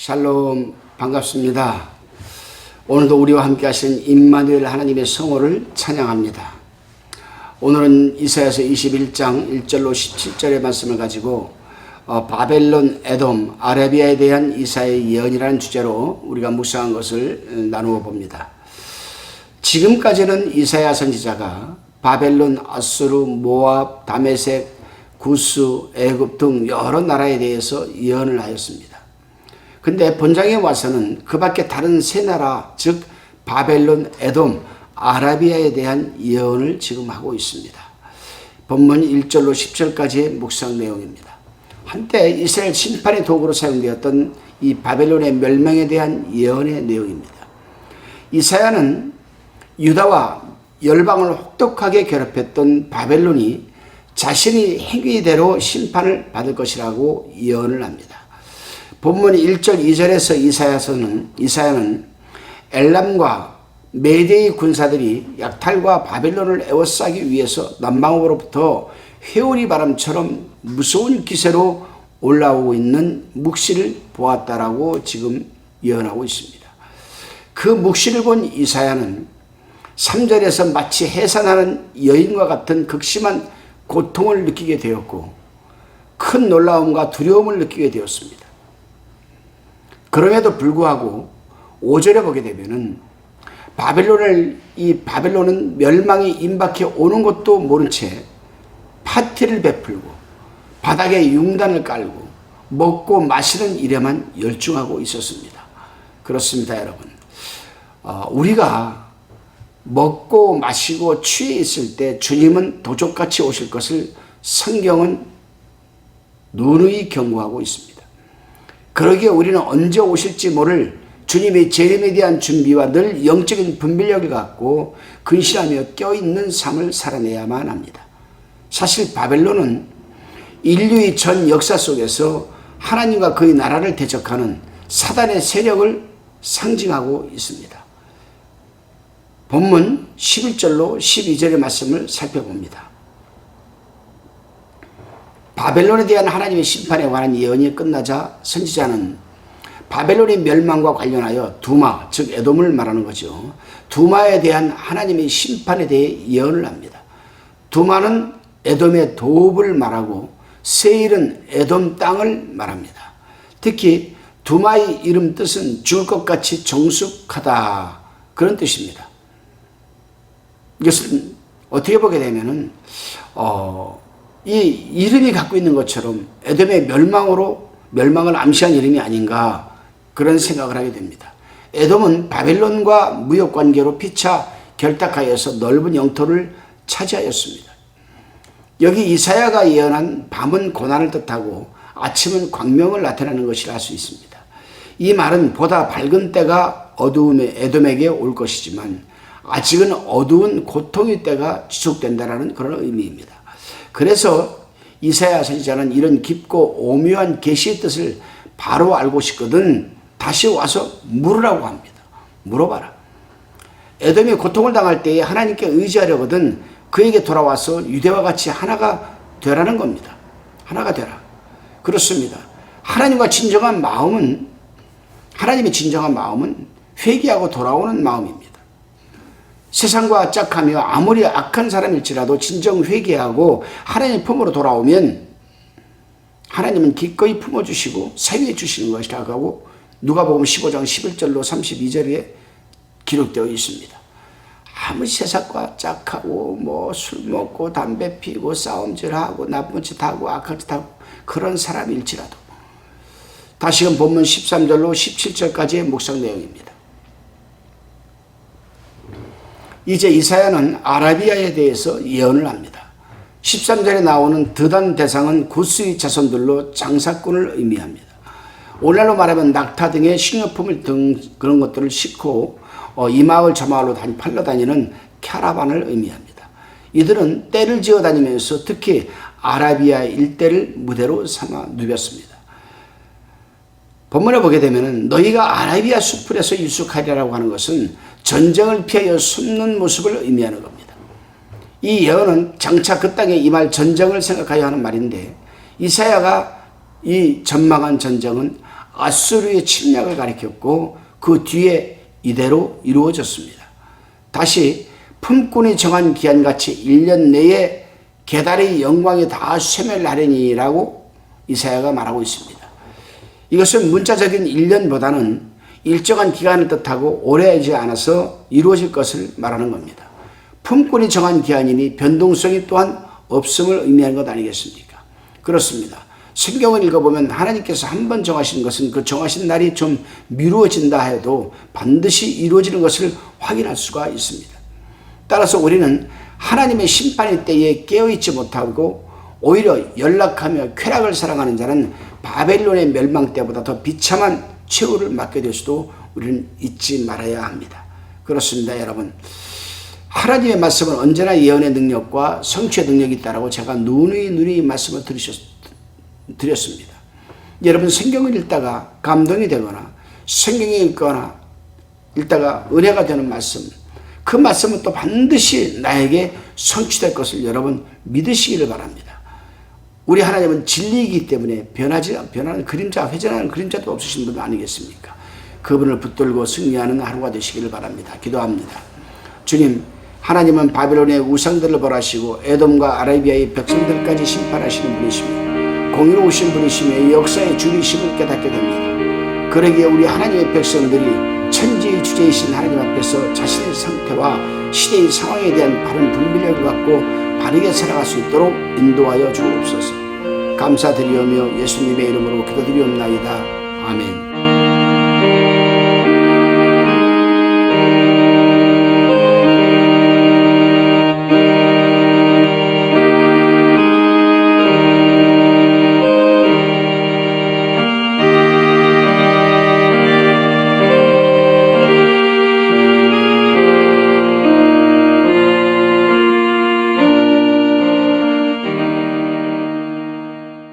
샬롬, 반갑습니다. 오늘도 우리와 함께 하시는 임마누엘 하나님의 성호를 찬양합니다. 오늘은 이사야서 21장 1절로 17절의 말씀을 가지고 바벨론, 에돔, 아라비아에 대한 이사야의 예언이라는 주제로 우리가 묵상한 것을 나누어 봅니다. 지금까지는 이사야 선지자가 바벨론, 아수르, 모압, 다메섹, 구스, 애굽 등 여러 나라에 대해서 예언을 하였습니다. 근데 본장에 와서는 그 밖에 다른 세 나라, 즉 바벨론, 에돔, 아라비아에 대한 예언을 지금 하고 있습니다. 본문 1절로 10절까지의 묵상 내용입니다. 한때 이스라엘 심판의 도구로 사용되었던 이 바벨론의 멸망에 대한 예언의 내용입니다. 이사야는 유다와 열방을 혹독하게 괴롭혔던 바벨론이 자신의 행위대로 심판을 받을 것이라고 예언을 합니다. 본문 1절 2절에서 이사야는 엘람과 메대의 군사들이 약탈과 바벨론을 에워싸기 위해서 남방으로부터 회오리 바람처럼 무서운 기세로 올라오고 있는 묵시를 보았다라고 지금 예언하고 있습니다. 그 묵시를 본 이사야는 3절에서 마치 해산하는 여인과 같은 극심한 고통을 느끼게 되었고 큰 놀라움과 두려움을 느끼게 되었습니다. 그럼에도 불구하고 5절에 보게 되면은 바벨론은 멸망이 임박해 오는 것도 모른 채 파티를 베풀고 바닥에 융단을 깔고 먹고 마시는 일에만 열중하고 있었습니다. 그렇습니다, 여러분. 우리가 먹고 마시고 취해 있을 때 주님은 도적같이 오실 것을 성경은 누누이 경고하고 있습니다. 그러기에 우리는 언제 오실지 모를 주님의 재림에 대한 준비와 늘 영적인 분별력을 갖고 근신하며 껴있는 삶을 살아내야만 합니다. 사실 바벨론은 인류의 전 역사 속에서 하나님과 그의 나라를 대적하는 사단의 세력을 상징하고 있습니다. 본문 11절로 12절의 말씀을 살펴봅니다. 바벨론에 대한 하나님의 심판에 관한 예언이 끝나자 선지자는 바벨론의 멸망과 관련하여 두마, 즉 에돔을 말하는 거죠. 두마에 대한 하나님의 심판에 대해 예언을 합니다. 두마는 에돔의 도읍을 말하고 세일은 에돔 땅을 말합니다. 특히 두마의 이름 뜻은 죽을 것 같이 정숙하다, 그런 뜻입니다. 이것은 어떻게 보게 되면은 이 이름이 갖고 있는 것처럼 에돔의 멸망을 암시한 이름이 아닌가, 그런 생각을 하게 됩니다. 에돔은 바벨론과 무역 관계로 피차 결탁하여서 넓은 영토를 차지하였습니다. 여기 이사야가 예언한 밤은 고난을 뜻하고 아침은 광명을 나타내는 것이라 할 수 있습니다. 이 말은 보다 밝은 때가 어두움의 에돔에게 올 것이지만 아직은 어두운 고통의 때가 지속된다는 그런 의미입니다. 그래서 이사야 선지자는 이런 깊고 오묘한 계시의 뜻을 바로 알고 싶거든 다시 와서 물으라고 합니다. 물어봐라. 에돔이 고통을 당할 때에 하나님께 의지하려거든 그에게 돌아와서 유대와 같이 하나가 되라는 겁니다. 하나가 되라. 그렇습니다. 하나님의 진정한 마음은 회개하고 돌아오는 마음입니다. 세상과 짝하며 아무리 악한 사람일지라도 진정 회개하고 하나님 품으로 돌아오면 하나님은 기꺼이 품어주시고 사유해 주시는 것이라고 하고 누가복음 15장 11절로 32절에 기록되어 있습니다. 아무리 세상과 짝하고 술 먹고 담배 피고 싸움질하고 나쁜 짓 하고 악한 짓 하고 그런 사람일지라도, 다시금 본문 13절로 17절까지의 묵상 내용입니다. 이제 이사야는 아라비아에 대해서 예언을 합니다. 13절에 나오는 드단 대상은 구스의 자손들로 장사꾼을 의미합니다. 오늘날로 말하면 낙타 등의 식료품을 등 그런 것들을 싣고 이 마을 저 마을로 팔러 다니는 캐러반을 의미합니다. 이들은 떼를 지어 다니면서 특히 아라비아 일대를 무대로 삼아 누볐습니다. 본문에 보게 되면 너희가 아라비아 수풀에서 유숙하리라고 하는 것은 전쟁을 피하여 숨는 모습을 의미하는 겁니다. 이 예언은 장차 그 땅에 임할 전쟁을 생각하여 하는 말인데 이사야가 이 전망한 전쟁은 아수르의 침략을 가리켰고 그 뒤에 이대로 이루어졌습니다. 다시 품꾼이 정한 기한같이 1년 내에 게달의 영광이 다 쇠멸하리니라고 이사야가 말하고 있습니다. 이것은 문자적인 1년보다는 일정한 기간을 뜻하고 오래하지 않아서 이루어질 것을 말하는 겁니다. 품꾼이 정한 기한이니 변동성이 또한 없음을 의미하는 것 아니겠습니까? 그렇습니다. 성경을 읽어보면 하나님께서 한 번 정하신 것은 그 정하신 날이 좀 미루어진다 해도 반드시 이루어지는 것을 확인할 수가 있습니다. 따라서 우리는 하나님의 심판의 때에 깨어있지 못하고 오히려 연락하며 쾌락을 사랑하는 자는 바벨론의 멸망 때보다 더 비참한 최후를 맞게 될 수도 우리는 잊지 말아야 합니다. 그렇습니다, 여러분. 하나님의 말씀은 언제나 예언의 능력과 성취의 능력이 있다고 제가 누누이 말씀을 드렸습니다. 여러분, 성경을 읽다가 감동이 되거나 성경을 읽다가 은혜가 되는 말씀, 그 말씀은 또 반드시 나에게 성취될 것을 여러분 믿으시기를 바랍니다. 우리 하나님은 진리이기 때문에 변하는 그림자, 회전하는 그림자도 없으신 분 아니겠습니까? 그분을 붙들고 승리하는 하루가 되시기를 바랍니다. 기도합니다. 주님, 하나님은 바벨론의 우상들을 벌하시고 에돔과 아라비아의 백성들까지 심판하시는 분이시며 공의로우신 분이시며 이 역사의 주리심을 깨닫게 됩니다. 그러기에 우리 하나님의 백성들이 천지의 주제이신 하나님 앞에서 자신의 상태와 시대의 상황에 대한 바른 분별력을 갖고 바르게 살아갈 수 있도록 인도하여 주옵소서. 감사드리오며 예수님의 이름으로 기도드리옵나이다. 아멘.